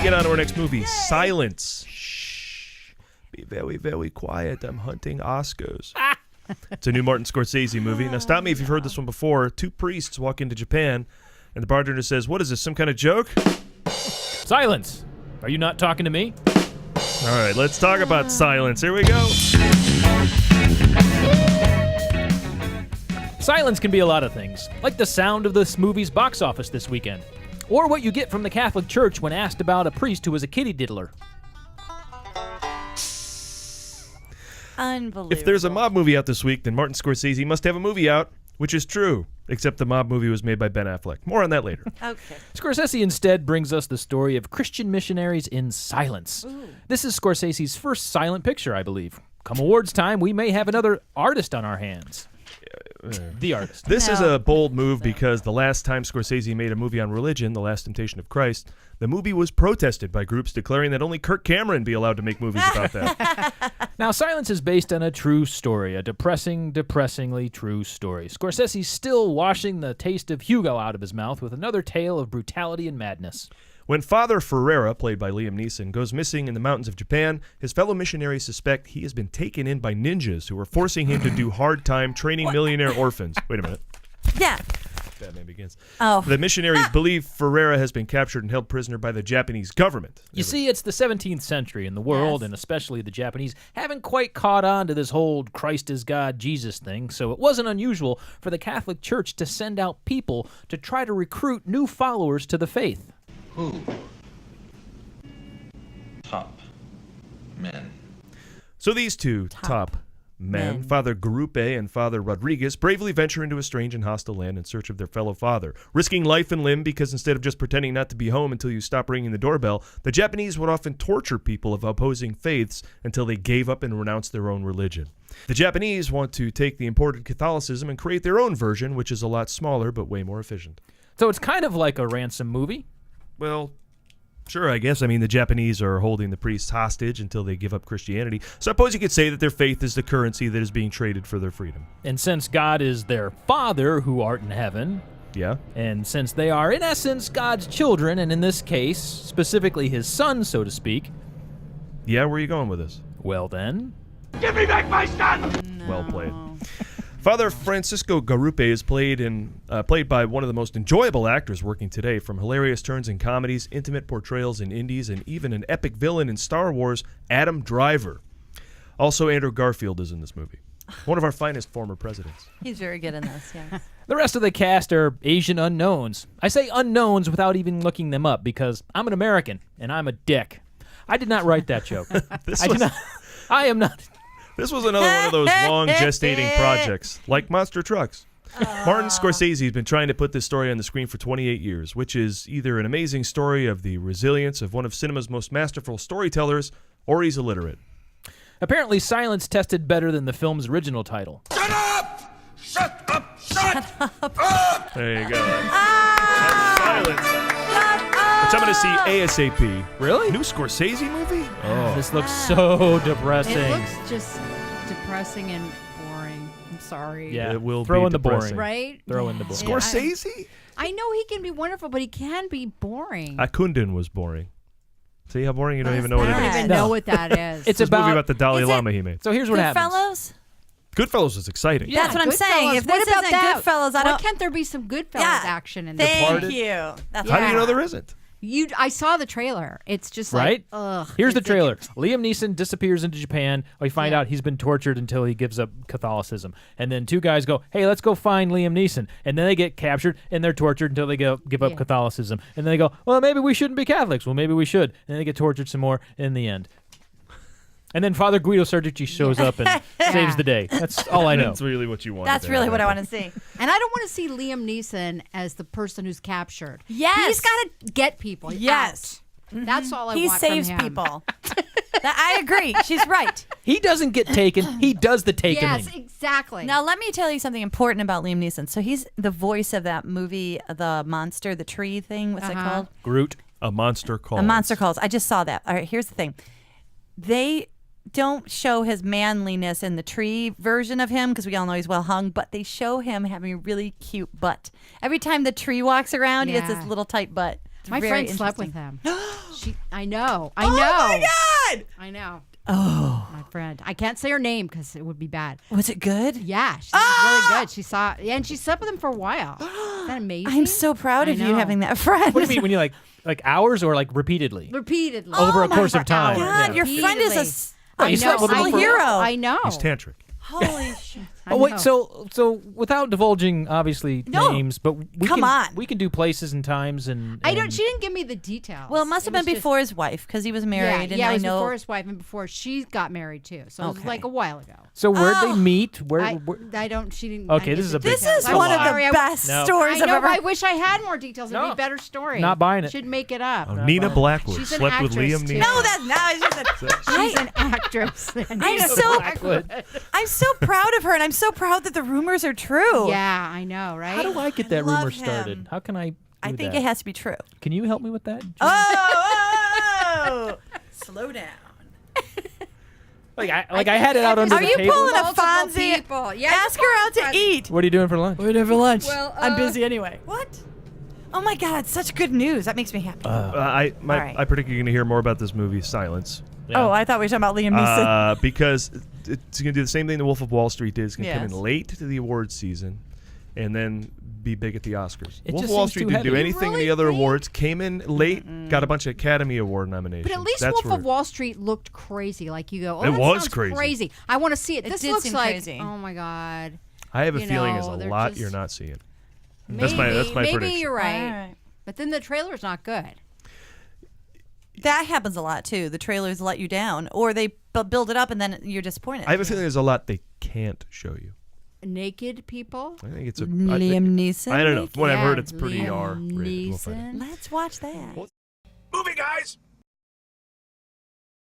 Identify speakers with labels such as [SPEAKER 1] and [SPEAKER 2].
[SPEAKER 1] get on to our next movie, Silence. Shh. Be very, very quiet. I'm hunting Oscars. It's a new Martin Scorsese movie. Now, stop me if you've heard this one before. Two priests walk into Japan, and the bartender says, "What is this, some kind of joke?"
[SPEAKER 2] Silence. Are you not talking to me?
[SPEAKER 1] All right, let's talk about Silence. Here we go.
[SPEAKER 2] Silence can be a lot of things, like the sound of this movie's box office this weekend, or what you get from the Catholic Church when asked about a priest who was a kitty diddler.
[SPEAKER 3] Unbelievable.
[SPEAKER 1] If there's a mob movie out this week, then Martin Scorsese must have a movie out, which is true, except the mob movie was made by Ben Affleck. More on that later.
[SPEAKER 3] Okay.
[SPEAKER 2] Scorsese instead brings us the story of Christian missionaries in silence.
[SPEAKER 3] Ooh.
[SPEAKER 2] This is Scorsese's first silent picture, I believe. Come awards time, we may have another artist on our hands. The artist.
[SPEAKER 1] This is a bold move because the last time Scorsese made a movie on religion, The Last Temptation of Christ, the movie was protested by groups declaring that only Kirk Cameron be allowed to make movies about that.
[SPEAKER 2] Now, Silence is based on a true story, a depressingly true story. Scorsese's still washing the taste of Hugo out of his mouth with another tale of brutality and madness.
[SPEAKER 1] When Father Ferreira, played by Liam Neeson, goes missing in the mountains of Japan, his fellow missionaries suspect he has been taken in by ninjas who are forcing him to do hard time training millionaire orphans. Wait a minute.
[SPEAKER 3] Yeah.
[SPEAKER 1] Batman Begins.
[SPEAKER 3] Oh.
[SPEAKER 1] The missionaries believe Ferreira has been captured and held prisoner by the Japanese government.
[SPEAKER 2] You see, it's the 17th century, and the world,
[SPEAKER 3] Yes.
[SPEAKER 2] and especially the Japanese, haven't quite caught on to this whole Christ is God, Jesus thing, so it wasn't unusual for the Catholic Church to send out people to try to recruit new followers to the faith.
[SPEAKER 4] Who? Top men.
[SPEAKER 1] So these two top men, Father Garupe and Father Rodriguez, bravely venture into a strange and hostile land in search of their fellow father, risking life and limb because instead of just pretending not to be home until you stop ringing the doorbell, the Japanese would often torture people of opposing faiths until they gave up and renounced their own religion. The Japanese want to take the imported Catholicism and create their own version, which is a lot smaller but way more efficient.
[SPEAKER 2] So it's kind of like a ransom movie.
[SPEAKER 1] Well, sure, I guess. I mean, the Japanese are holding the priests hostage until they give up Christianity. So I suppose you could say that their faith is the currency that is being traded for their freedom.
[SPEAKER 2] And since God is their Father who art in heaven,
[SPEAKER 1] Yeah?
[SPEAKER 2] and since they are, in essence, God's children, and in this case, specifically his son, so to speak,
[SPEAKER 1] Yeah, where are you going with this?
[SPEAKER 2] well then...
[SPEAKER 1] Well played. Father Francisco Garupe is played by one of the most enjoyable actors working today, from hilarious turns in comedies, intimate portrayals in indies, and even an epic villain in Star Wars, Adam Driver. Also, Andrew Garfield is in this movie. One of our finest former presidents.
[SPEAKER 3] He's very good in this, yes.
[SPEAKER 2] The rest of the cast are Asian unknowns. I say unknowns without even looking them up because I'm an American and I'm a dick. I did not write that joke. I am not.
[SPEAKER 1] This was another one of those long gestating projects, like Monster Trucks. Martin Scorsese has been trying to put this story on the screen for 28 years, which is either an amazing story of the resilience of one of cinema's most masterful storytellers, or he's illiterate.
[SPEAKER 2] Apparently, Silence tested better than the film's original title.
[SPEAKER 1] There you go. That's Silence. Which I'm going to see ASAP.
[SPEAKER 2] Really?
[SPEAKER 1] New Scorsese movie? Oh.
[SPEAKER 2] This looks so depressing.
[SPEAKER 5] It looks just depressing and boring. I'm sorry.
[SPEAKER 2] Yeah,
[SPEAKER 1] It will
[SPEAKER 2] throw
[SPEAKER 1] be
[SPEAKER 2] in the boring.
[SPEAKER 1] depressing.
[SPEAKER 5] Right?
[SPEAKER 2] Throw in the boring.
[SPEAKER 1] Scorsese?
[SPEAKER 5] I know he can be wonderful, but he can be boring.
[SPEAKER 1] Akundin was boring. See how boring? You don't even know what
[SPEAKER 5] I
[SPEAKER 1] it
[SPEAKER 5] don't
[SPEAKER 1] is.
[SPEAKER 5] even
[SPEAKER 2] No.
[SPEAKER 5] know what that is.
[SPEAKER 2] It's
[SPEAKER 1] This movie
[SPEAKER 2] about...
[SPEAKER 1] about the Dalai
[SPEAKER 3] Is it-
[SPEAKER 1] Lama he made.
[SPEAKER 2] So here's what happens.
[SPEAKER 3] Goodfellas?
[SPEAKER 1] Goodfellas is exciting.
[SPEAKER 5] Yeah,
[SPEAKER 3] That's what I'm
[SPEAKER 5] Goodfellas.
[SPEAKER 3] saying. If
[SPEAKER 5] What
[SPEAKER 3] this
[SPEAKER 5] about
[SPEAKER 3] isn't
[SPEAKER 5] that?
[SPEAKER 3] Goodfellas, I
[SPEAKER 5] Why
[SPEAKER 3] don't...
[SPEAKER 5] can't there be some Goodfellas
[SPEAKER 3] Yeah.
[SPEAKER 5] action in this?
[SPEAKER 3] Thank
[SPEAKER 1] Departed?
[SPEAKER 3] you. That's
[SPEAKER 1] How do you
[SPEAKER 3] right.
[SPEAKER 1] know there isn't?
[SPEAKER 5] I saw the trailer. It's just
[SPEAKER 2] Right?
[SPEAKER 5] like, ugh.
[SPEAKER 2] Here's the
[SPEAKER 5] It's like-
[SPEAKER 2] trailer. Liam Neeson disappears into Japan. We find out he's been tortured until he gives up Catholicism. And then two guys go, hey, let's go find Liam Neeson. And then they get captured, and they're tortured until they give up Catholicism. And then they go, well, maybe we shouldn't be Catholics. Well, maybe we should. And then they get tortured some more in the end. And then Father Guido Sarducci shows up and saves the day. That's all I know.
[SPEAKER 1] That's really what you want.
[SPEAKER 3] That's really what I want to see.
[SPEAKER 5] And I don't want to see Liam Neeson as the person who's captured.
[SPEAKER 3] Yes.
[SPEAKER 5] He's got to get people
[SPEAKER 3] Yes.
[SPEAKER 5] out. That's all I
[SPEAKER 3] He
[SPEAKER 5] want
[SPEAKER 3] saves
[SPEAKER 5] from him.
[SPEAKER 3] people. I agree. She's right.
[SPEAKER 2] He doesn't get taken. He does the taking.
[SPEAKER 5] Yes, exactly.
[SPEAKER 3] Now, let me tell you something important about Liam Neeson. So he's the voice of that movie, the monster, the tree thing. What's it called?
[SPEAKER 2] Groot.
[SPEAKER 1] A Monster Calls.
[SPEAKER 3] A Monster Calls. I just saw that. All right, here's the thing. They don't show his manliness in the tree version of him because we all know he's well hung, but they show him having a really cute butt. Every time the tree walks around, he has
[SPEAKER 5] Yeah.
[SPEAKER 3] this little tight butt.
[SPEAKER 5] My
[SPEAKER 3] very
[SPEAKER 5] friend slept with
[SPEAKER 3] interesting.
[SPEAKER 5] him. I know.
[SPEAKER 3] Oh my God!
[SPEAKER 5] I know.
[SPEAKER 3] Oh,
[SPEAKER 5] My friend. I can't say her name because it would be bad.
[SPEAKER 3] was it good?
[SPEAKER 5] Yeah, she was really good. She saw, and she slept with him for a while. Isn't that amazing?
[SPEAKER 3] I'm so proud
[SPEAKER 5] I
[SPEAKER 3] of you
[SPEAKER 5] know.
[SPEAKER 3] having that friend.
[SPEAKER 2] What do you mean when you like hours or like repeatedly?
[SPEAKER 5] Repeatedly.
[SPEAKER 2] Over a
[SPEAKER 3] my
[SPEAKER 2] course of time.
[SPEAKER 3] God,
[SPEAKER 2] Yeah.
[SPEAKER 3] your friend is a
[SPEAKER 5] I
[SPEAKER 2] you slept with him
[SPEAKER 3] little
[SPEAKER 2] for-
[SPEAKER 3] hero.
[SPEAKER 5] I know.
[SPEAKER 1] He's tantric.
[SPEAKER 3] Holy shit!
[SPEAKER 5] I
[SPEAKER 2] Oh wait,
[SPEAKER 5] know.
[SPEAKER 2] so without divulging obviously
[SPEAKER 3] No.
[SPEAKER 2] names, but we
[SPEAKER 3] Come
[SPEAKER 2] can,
[SPEAKER 3] on.
[SPEAKER 2] we can do places and times and
[SPEAKER 5] I don't.
[SPEAKER 2] and-
[SPEAKER 5] She didn't give me the details.
[SPEAKER 3] Well, it must have been
[SPEAKER 5] was just-
[SPEAKER 3] before his wife because he was married, and
[SPEAKER 5] yeah,
[SPEAKER 3] I
[SPEAKER 5] it was
[SPEAKER 3] know.
[SPEAKER 5] before his wife and before she got married too. So it was
[SPEAKER 3] Okay.
[SPEAKER 5] like a while ago.
[SPEAKER 2] So where'd they
[SPEAKER 3] Oh.
[SPEAKER 2] meet? Where?
[SPEAKER 5] I don't. She didn't.
[SPEAKER 2] Okay,
[SPEAKER 5] I
[SPEAKER 2] this is a
[SPEAKER 5] didn't
[SPEAKER 2] big-
[SPEAKER 3] This
[SPEAKER 5] details.
[SPEAKER 3] is
[SPEAKER 5] I'm
[SPEAKER 3] one of
[SPEAKER 5] sorry,
[SPEAKER 3] the
[SPEAKER 5] I-
[SPEAKER 3] best
[SPEAKER 2] No.
[SPEAKER 3] stories
[SPEAKER 5] I
[SPEAKER 3] I've
[SPEAKER 5] know.
[SPEAKER 3] ever.
[SPEAKER 5] I wish I had more details. It'd be
[SPEAKER 2] No.
[SPEAKER 5] a better story.
[SPEAKER 2] Not buying it.
[SPEAKER 5] Should make it up.
[SPEAKER 1] Nina Blackwood
[SPEAKER 5] She's an
[SPEAKER 1] slept with
[SPEAKER 5] actress,
[SPEAKER 1] Liam
[SPEAKER 5] too.
[SPEAKER 1] Neeson.
[SPEAKER 3] No, that's not.
[SPEAKER 5] She's an actress.
[SPEAKER 3] I'm so proud of her, and I'm so proud that the rumors are true.
[SPEAKER 5] Yeah, I know, right?
[SPEAKER 2] How do I get that
[SPEAKER 3] love
[SPEAKER 2] rumor
[SPEAKER 3] him.
[SPEAKER 2] started? How can I?
[SPEAKER 3] I
[SPEAKER 2] do
[SPEAKER 3] think
[SPEAKER 2] that?
[SPEAKER 3] it has to be true.
[SPEAKER 2] Can you help me with that?
[SPEAKER 3] Oh, slow down.
[SPEAKER 2] Like I had it out under
[SPEAKER 3] Are
[SPEAKER 2] the
[SPEAKER 3] you
[SPEAKER 2] table.
[SPEAKER 3] pulling a
[SPEAKER 5] Multiple
[SPEAKER 3] Fonzie?
[SPEAKER 5] people. Yeah,
[SPEAKER 3] Ask her out to eat.
[SPEAKER 2] What are you doing for lunch?
[SPEAKER 3] We're doing for lunch.
[SPEAKER 5] Well,
[SPEAKER 3] I'm busy anyway. What? Oh my God, such good news. That makes me happy.
[SPEAKER 1] I
[SPEAKER 3] right.
[SPEAKER 1] predict you're going to hear more about this movie, Silence,
[SPEAKER 3] Oh, I thought we were talking about Liam Neeson.
[SPEAKER 1] because it's going to do the same thing The Wolf of Wall Street did. It's going to come
[SPEAKER 3] Yes.
[SPEAKER 1] in late to the awards season, and then be big at the Oscars.
[SPEAKER 2] It
[SPEAKER 1] Wolf
[SPEAKER 2] just
[SPEAKER 1] of Wall
[SPEAKER 2] seems
[SPEAKER 1] Street
[SPEAKER 2] too
[SPEAKER 1] didn't do
[SPEAKER 2] heavy.
[SPEAKER 1] anything in
[SPEAKER 5] really
[SPEAKER 1] the other
[SPEAKER 5] think-
[SPEAKER 1] awards. Came in late, got a bunch of Academy Award nominations.
[SPEAKER 5] But at least
[SPEAKER 1] That's
[SPEAKER 5] Wolf
[SPEAKER 1] where-
[SPEAKER 5] of Wall Street looked crazy. Like you go, oh,
[SPEAKER 1] It
[SPEAKER 5] that
[SPEAKER 1] was
[SPEAKER 5] sounds
[SPEAKER 1] crazy.
[SPEAKER 5] I want to see it.
[SPEAKER 3] It
[SPEAKER 5] This
[SPEAKER 3] did
[SPEAKER 5] looks
[SPEAKER 3] seem
[SPEAKER 5] like,
[SPEAKER 3] crazy.
[SPEAKER 5] oh my God.
[SPEAKER 1] I have a
[SPEAKER 5] you
[SPEAKER 1] feeling
[SPEAKER 5] know,
[SPEAKER 1] there's a
[SPEAKER 5] they're
[SPEAKER 1] lot
[SPEAKER 5] just-
[SPEAKER 1] you're not seeing.
[SPEAKER 5] Maybe,
[SPEAKER 1] That's my
[SPEAKER 5] maybe
[SPEAKER 1] prediction.
[SPEAKER 5] you're right.
[SPEAKER 3] All right.
[SPEAKER 5] But then the trailer's not good.
[SPEAKER 3] That happens a lot too. The trailers let you down, or they build it up and then you're disappointed.
[SPEAKER 1] I have a feeling there's a lot they can't show you.
[SPEAKER 5] Naked people.
[SPEAKER 1] I think it's a
[SPEAKER 3] Liam Neeson.
[SPEAKER 1] I don't know. From what I've heard,
[SPEAKER 5] Yeah,
[SPEAKER 1] it's pretty
[SPEAKER 5] Liam
[SPEAKER 1] R rated. We'll find out.
[SPEAKER 5] Neeson.
[SPEAKER 3] Let's watch that.